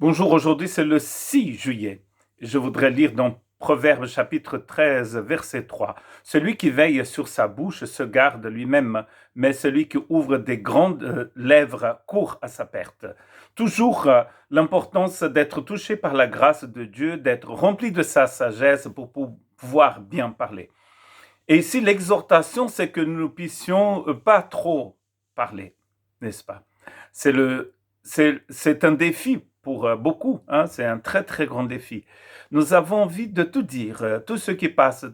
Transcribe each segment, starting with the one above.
Bonjour, aujourd'hui c'est le 6 juillet. Je voudrais lire dans Proverbes chapitre 13, verset 3. Celui qui veille sur sa bouche se garde lui-même, mais celui qui ouvre des grandes lèvres court à sa perte. Toujours l'importance d'être touché par la grâce de Dieu, d'être rempli de sa sagesse pour pouvoir bien parler. Et ici, l'exhortation, c'est que nous ne puissions pas trop parler, n'est-ce pas? C'est un défi pour beaucoup, hein? C'est un très très grand défi. Nous avons envie de tout dire, tout ce qui passe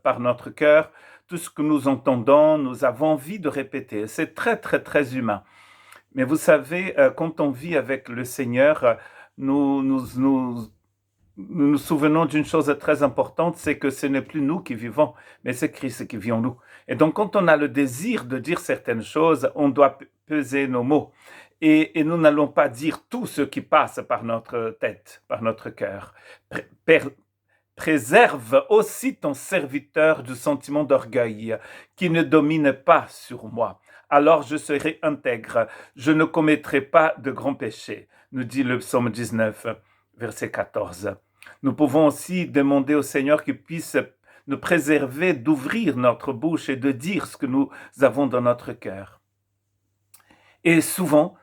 par notre cœur, tout ce que nous entendons, nous avons envie de répéter. C'est très très très humain. Mais vous savez, quand on vit avec le Seigneur, nous nous souvenons d'une chose très importante, c'est que ce n'est plus nous qui vivons, mais c'est Christ qui vit en nous. Et donc, quand on a le désir de dire certaines choses, on doit peser nos mots. Et nous n'allons pas dire tout ce qui passe par notre tête, par notre cœur. Préserve aussi ton serviteur du sentiment d'orgueil qui ne domine pas sur moi. Alors je serai intègre, je ne commettrai pas de grands péchés, nous dit le psaume 19, verset 14. Nous pouvons aussi demander au Seigneur qu'il puisse nous préserver d'ouvrir notre bouche et de dire ce que nous avons dans notre cœur. Et souvent,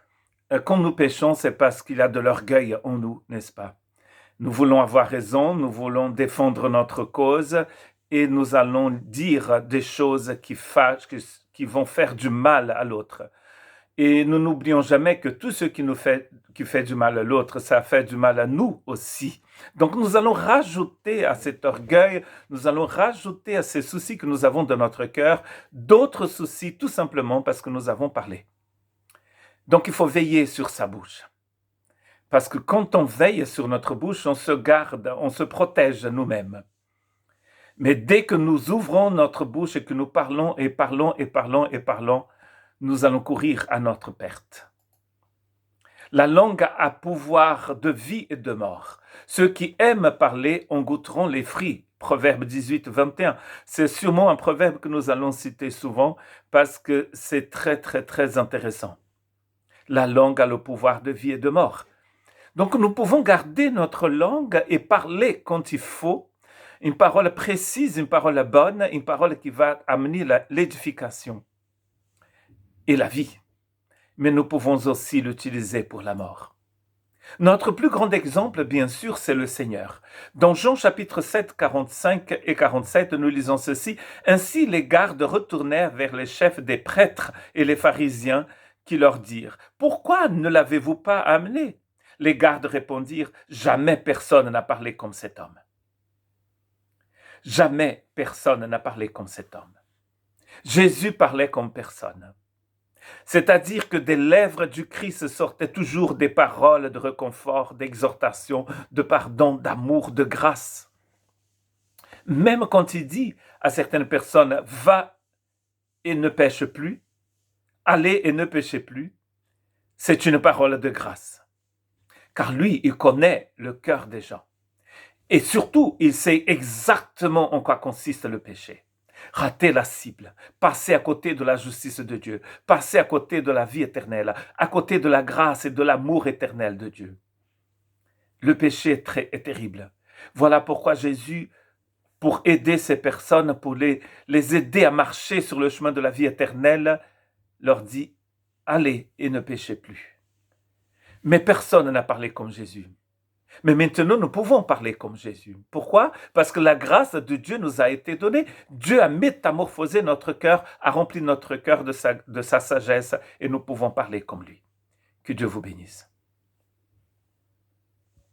quand nous péchons, c'est parce qu'il y a de l'orgueil en nous, n'est-ce pas? Nous voulons avoir raison, nous voulons défendre notre cause et nous allons dire des choses qui fâchent, qui vont faire du mal à l'autre. Et nous n'oublions jamais que tout ce qui fait du mal à l'autre, ça fait du mal à nous aussi. Donc nous allons rajouter à cet orgueil, nous allons rajouter à ces soucis que nous avons dans notre cœur, d'autres soucis tout simplement parce que nous avons parlé. Donc il faut veiller sur sa bouche. Parce que quand on veille sur notre bouche, on se garde, on se protège nous-mêmes. Mais dès que nous ouvrons notre bouche et que nous parlons et parlons et parlons et parlons, nous allons courir à notre perte. La langue a pouvoir de vie et de mort. Ceux qui aiment parler en goûteront les fruits. Proverbe 18, 21. C'est sûrement un proverbe que nous allons citer souvent parce que c'est très, très, très intéressant. La langue a le pouvoir de vie et de mort. Donc nous pouvons garder notre langue et parler quand il faut, une parole précise, une parole bonne, une parole qui va amener l'édification et la vie. Mais nous pouvons aussi l'utiliser pour la mort. Notre plus grand exemple, bien sûr, c'est le Seigneur. Dans Jean chapitre 7, 45 et 47, nous lisons ceci. Ainsi les gardes retournèrent vers les chefs des prêtres et les pharisiens qui leur dirent « Pourquoi ne l'avez-vous pas amené ?» Les gardes répondirent « Jamais personne n'a parlé comme cet homme. » Jamais personne n'a parlé comme cet homme. Jésus parlait comme personne. C'est-à-dire que des lèvres du Christ sortaient toujours des paroles de réconfort, d'exhortation, de pardon, d'amour, de grâce. Même quand il dit à certaines personnes « Va et ne pêche plus »,« Allez et ne péchez plus », c'est une parole de grâce. Car lui, il connaît le cœur des gens. Et surtout, il sait exactement en quoi consiste le péché. Rater la cible, passer à côté de la justice de Dieu, passer à côté de la vie éternelle, à côté de la grâce et de l'amour éternel de Dieu. Le péché est terrible. Voilà pourquoi Jésus, pour aider ces personnes, pour les aider à marcher sur le chemin de la vie éternelle, leur dit « Allez et ne péchez plus ». Mais personne n'a parlé comme Jésus. Mais maintenant, nous pouvons parler comme Jésus. Pourquoi? Parce que la grâce de Dieu nous a été donnée. Dieu a métamorphosé notre cœur, a rempli notre cœur de sa sagesse et nous pouvons parler comme lui. Que Dieu vous bénisse.